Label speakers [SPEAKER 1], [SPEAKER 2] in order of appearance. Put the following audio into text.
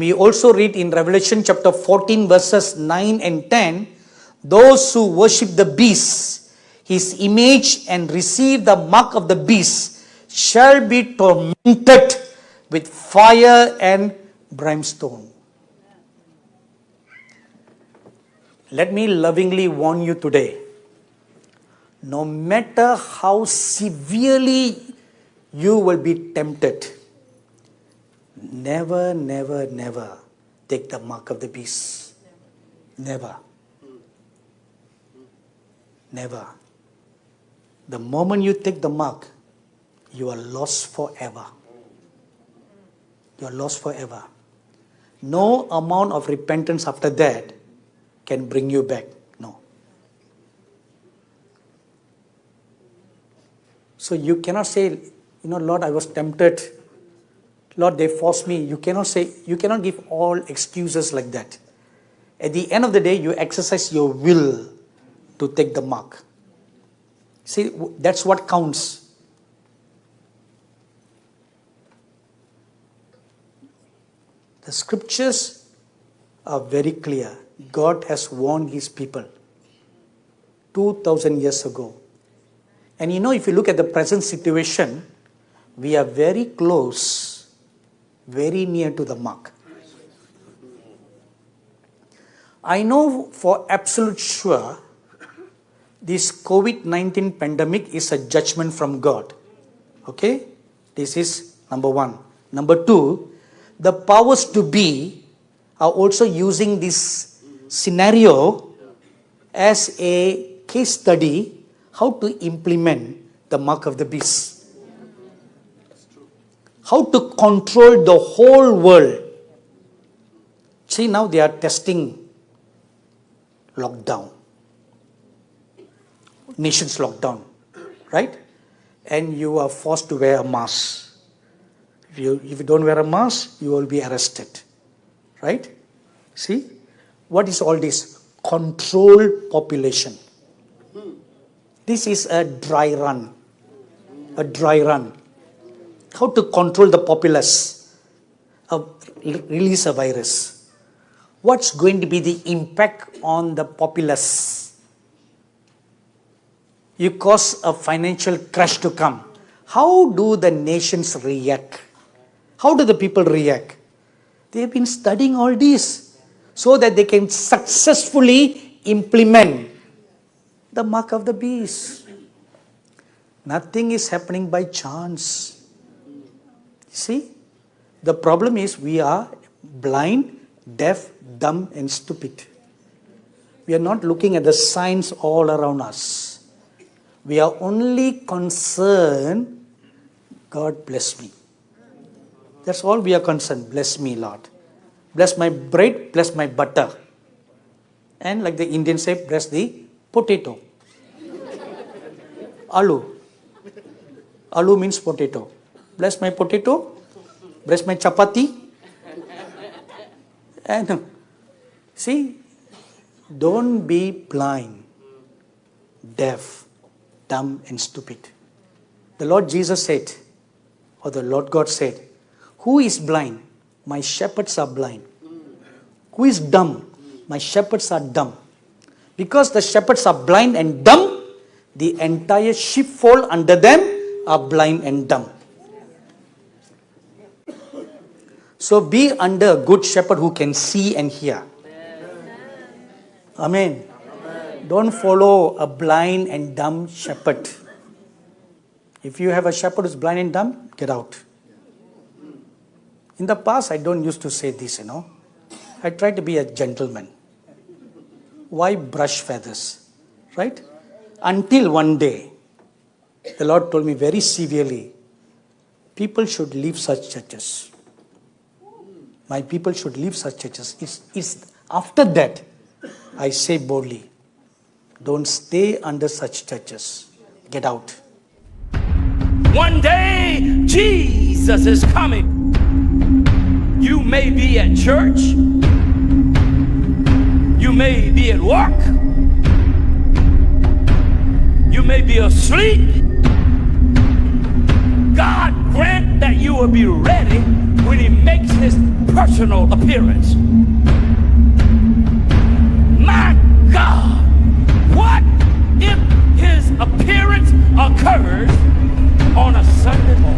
[SPEAKER 1] we also read in Revelation chapter 14 verses 9 and 10, those who worship the beast, his image, and receive the mark of the beast shall be tormented with fire and brimstone. Let me lovingly warn you today, no matter how severely you will be tempted, never, never, never take the mark of the beast. Never. Never. The moment you take the mark, you are lost forever. You are lost forever. No amount of repentance after that can bring you back. No. So you cannot say, Lord, I was tempted. Lord, they forced me. You cannot give all excuses like that. At the end of the day, you exercise your will to take the mark. See, that's what counts. The scriptures are very clear. God has warned his people 2,000 years ago. And if you look at the present situation, we are very close, very near to the mark. I know for absolute sure, this COVID-19 pandemic is a judgment from God. Okay? This is number one. Number two, the powers to be are also using this scenario as a case study how to implement the mark of the beast. How to control the whole world. See, now they are testing lockdown. Nations lockdown, right? And you are forced to wear a mask. If you don't wear a mask, you will be arrested, right? See, what is all this? Controlled population. This is a dry run. A dry run. How to control the populace? Release a virus. What's going to be the impact on the populace? You cause a financial crash to come. How do the nations react? How do the people react? They have been studying all this so that they can successfully implement the mark of the beast. Nothing is happening by chance. See, the problem is we are blind, deaf, dumb, and stupid. We are not looking at the signs all around us. We are only concerned, God bless me. That's all we are concerned. Bless me, Lord. Bless my bread, bless my butter. And like the Indians say, bless the potato. Aloo. Aloo means potato. Bless my potato, bless my chapati. And see, don't be blind, deaf, dumb and stupid. The Lord Jesus said, or the Lord God said, who is blind? My shepherds are blind. Who is dumb? My shepherds are dumb. Because the shepherds are blind and dumb, the entire sheepfold under them are blind and dumb. So be under a good shepherd who can see and hear. Amen. Don't follow a blind and dumb shepherd. If you have a shepherd who's blind and dumb, get out. In the past, I don't used to say this, I try to be a gentleman. Why brush feathers? Right? Until one day, the Lord told me very severely, people should leave such churches. My people should leave such churches. It's after that, I say boldly, don't stay under such churches. Get out.
[SPEAKER 2] One day, Jesus is coming. You may be at church. You may be at work. You may be asleep. God grant that you will be ready when he makes his personal appearance. My God, what if his appearance occurs on a Sunday morning?